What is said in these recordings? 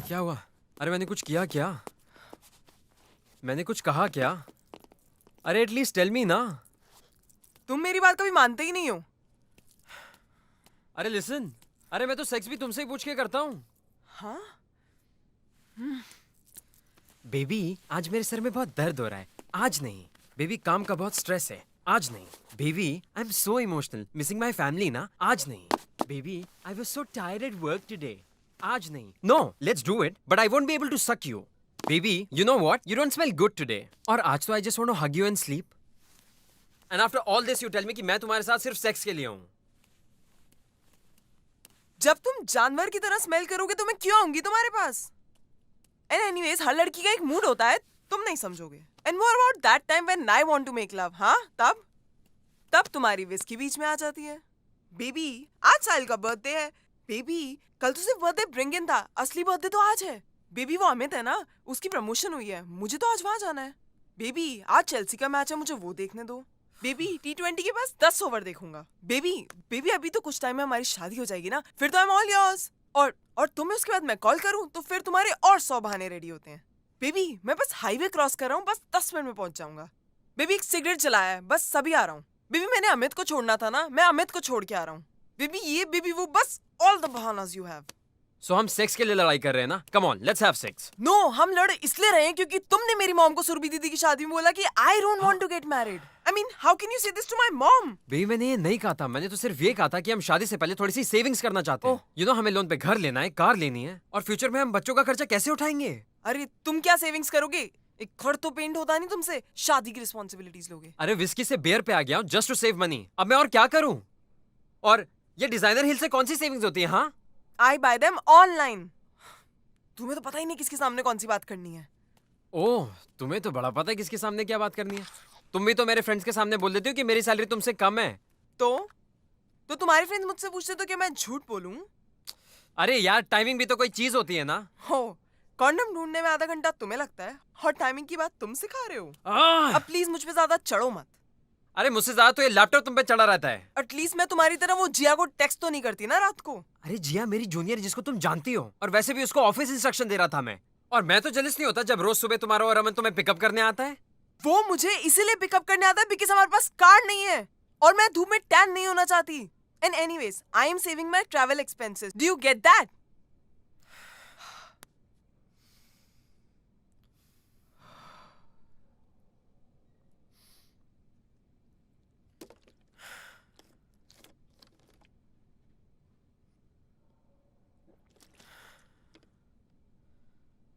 क्या हुआ? अरे मैंने कुछ किया क्या? मैंने कुछ कहा क्या? अरे एटलीस्ट टेल मी ना। तुम मेरी बात कभी मानते ही नहीं हो। अरे लिसन, अरे मैं तो सेक्स भी तुमसे ही पूछ के करता हूँ। हाँ? बेबी आज मेरे सर में बहुत दर्द हो रहा है। आज नहीं बेबी, काम का बहुत स्ट्रेस है। आज नहीं baby, I am so emotional, missing my family ना। आज नहीं baby, I was so tired at work today. आज नहीं। No, let's do it, but I won't be able to suck you. Baby you know what, you don't smell good today. और आज तो I just want to hug you and sleep, and after all this you tell me कि मैं तुम्हारे साथ सिर्फ sex के लिए हूँ। जब तुम जानवर की तरह स्मेल करोगे तो मैं क्यों आऊंगी तुम्हारे पास? एंड एनीवेज, हर लड़की का एक मूड होता है, तुम नहीं समझोगे। And what about that time when I want to make love? हाँ, तब तुम्हारी विस्की बीच में आ जाती है। बेबी आज साहिल का बर्थडे है। बेबी कल तो सिर्फ बर्थडे ब्रिंग इन था, असली बर्थडे तो आज है। बेबी वो अमित है ना, उसकी प्रमोशन हुई है, मुझे तो आज वहां जाना है। बेबी आज चेल्सी का मैच है, मुझे वो देखने दो। बेबी T20 के पास 10 ओवर देखूंगा। बेबी बेबी अभी तो कुछ टाइम में हमारी शादी हो जाएगी ना, फिर तो आई एम ऑल योर्स। और तुम्हें उसके बाद मैं कॉल करूं तो फिर तुम्हारे और 100 बहाने रेडी होते हैं। बेबी मैं बस हाईवे क्रॉस कर रहा हूँ, बस 10 मिनट में पहुंच जाऊंगा। बेबी एक सिगरेट चलाया है, बस सभी आ रहा हूँ। बेबी मैंने अमित को छोड़ना था ना, मैं अमित को छोड़ के आ रहा हूँ। बेबी ये बेबी वो, बस ऑल द बहानास यू हैव। सो हम सेक्स के लिए लड़ाई कर रहे हैं ना? Come on, let's have sex. No, हम लड़ इसलिए रहे हैं क्योंकि तुमने मेरी मॉम को सुरभि दीदी की शादी में बोला कि I don't want to get married. I mean how can you say this to my mom? Baby मैंने ये नहीं कहा था, मैंने तो सिर्फ ये कहा था कि हम शादी से पहले थोड़ी सी सेविंग्स करना चाहते हैं। यू नो हमें लोन पे घर लेना है, कार लेनी है, और फ्यूचर में हम बच्चों का खर्चा कैसे उठाएंगे? अरे तुम क्या सेविंग्स करोगे? एक खड़ तो पेंट होता नहीं तुमसे, शादी की रिस्पॉन्सिबिलिटीज लोगे। अरे विस्की से बियर पे आ गया हूँ जस्ट टू सेव मनी। अब मैं और क्या करूँ? और ये डिजाइनर हिल से कौन सी सेविंग्स होती है? हाँ, आई बाय देम ऑनलाइन। तुम्हें तो पता ही नहीं किसके सामने कौन सी बात करनी है। ओह तुम्हें तो बड़ा पता है किसके सामने क्या बात करनी है। तुम भी तो मेरे फ्रेंड्स के सामने बोल देती हो कि मेरी सैलरी तुमसे कम है। तो तुम्हारे फ्रेंड्स मुझसे पूछते तो क्या मैं झूठ बोलूं? अरे यार टाइमिंग भी तो कोई चीज होती है ना। हो, कॉन्डम ढूंढने में आधा घंटा तुम्हें लगता है और टाइमिंग की बात तुम सिखा रहे हो। अब प्लीज मुझ पे ज्यादा चढ़ो मत। अरे मुझसे ज्यादा तो ये लैपटॉप तुम पे चढ़ा रहता है। एटलीस्ट मैं तुम्हारी तरह वो जिया को टेक्स्ट तो नहीं करती ना रात को। अरे जिया मेरी जूनियर जिसको तुम जानती हो, और वैसे भी उसको ऑफिस इंस्ट्रक्शन दे रहा था मैं। और मैं तो जेलस नहीं होता जब रोज सुबह तुम्हारा और अमन तुम्हें पिकअप करने आता है। वो मुझे इसीलिए पिकअप करने आता है बिकॉज़ हमारे पास कार नहीं है और मैं धूप में टैन नहीं होना चाहती। And anyways I am saving my travel expenses, do you get that?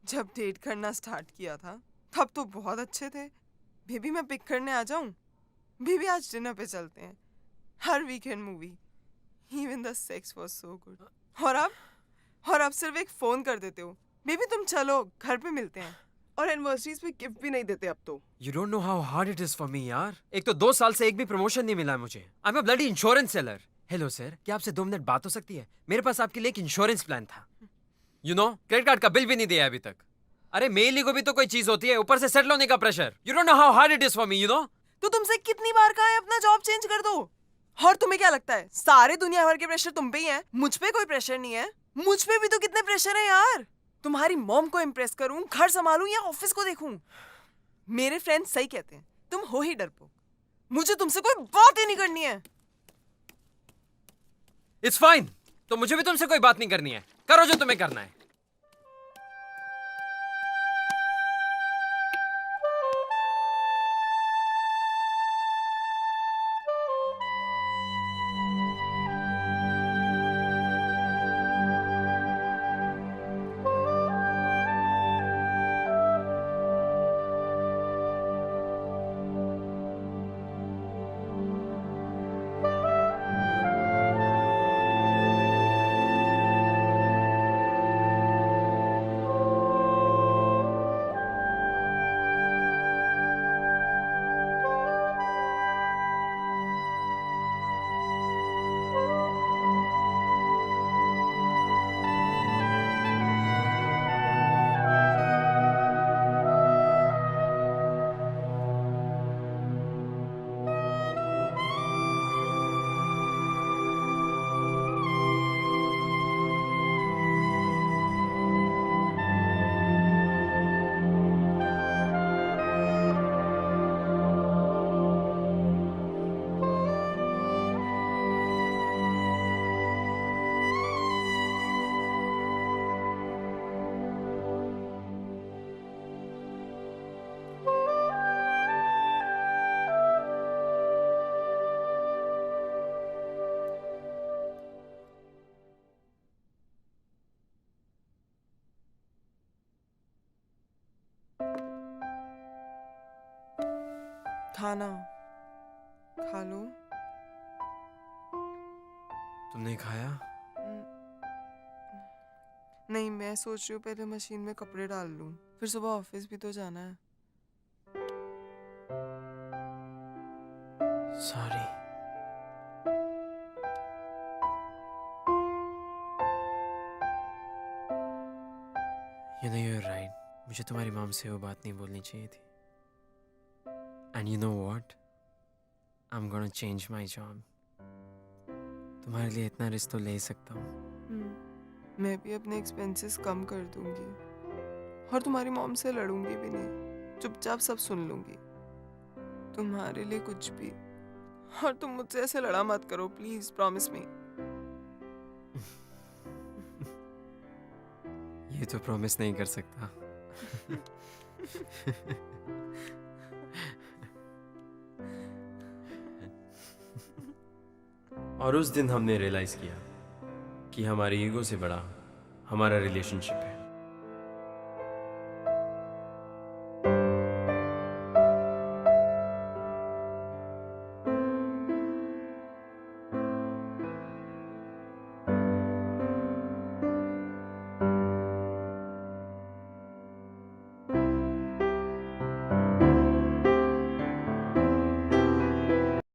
जब डेट करना स्टार्ट किया था तब तो बहुत अच्छे थे। बेबी मैं पिक करने आ जाऊं? बेबी आज डिनर पे चलते हैं, हर weekend movie. Even the sex was so good. और अब सिर्फ एक फोन कर देते हो। बेबी तुम चलो, घर पे मिलते हैं। और एनिवर्सरीज पे गिफ्ट भी नहीं देते अब तो। You don't know how hard it is for me यार। एक तो 2 साल से एक भी प्रमोशन नहीं मिला है मुझे। I am a bloody insurance seller. Hello sir, क्या आपसे 2 मिनट बात हो सकती है? मेरे पास आपके लिए एक इंश्योरेंस प्लान था। यू नो क्रेडिट कार्ड का बिल भी नहीं दिया अभी तक। अरे मेल ईगो भी तो कोई चीज होती है, ऊपर से सेटल होने का pressure. You don't know how hard it is for me, you know. तो तुमसे कितनी बार कहा है अपना जॉब चेंज कर दो? और तुम्हें क्या लगता है सारे दुनिया भर के प्रेशर तुम पे ही है, मुझ पे कोई प्रेशर नहीं है? मुझ पे भी तो कितने प्रेशर है यार। तुम्हारी मॉम को इम्प्रेस करूं, घर संभालूं या ऑफिस को देखूं? मेरे फ्रेंड्स सही कहते हैं, तुम हो ही डरपोक। मुझे तुमसे कोई बात ही नहीं करनी है। इट्स फाइन, तो मुझे भी तुमसे कोई बात नहीं करनी है। करो जो तुम्हें करना है। खाना खा लो। तुमने खाया? नहीं, मैं सोच रही हूँ पहले मशीन में कपड़े डाल लूँ, फिर सुबह ऑफिस भी तो जाना है। Sorry. You know you're right. मुझे तुम्हारी मॉम से वो बात नहीं बोलनी चाहिए थी. And you know what? I'm gonna change my job. तुम्हारे लिए इतना रिस्क तो ले ही सकता हूँ. मैं भी अपने एक्सपेंसेस कम कर दूंगी और तुम्हारी मॉम से लड़ूंगी भी नहीं, चुपचाप सब सुन लूंगी, तुम्हारे लिए कुछ भी। और तुम मुझसे ऐसे लड़ा मत करो प्लीज, प्रॉमिस मी। ये तो प्रॉमिस नहीं कर सकता. और उस दिन हमने रियलाइज किया कि हमारी ईगो से बड़ा हमारा रिलेशनशिप है.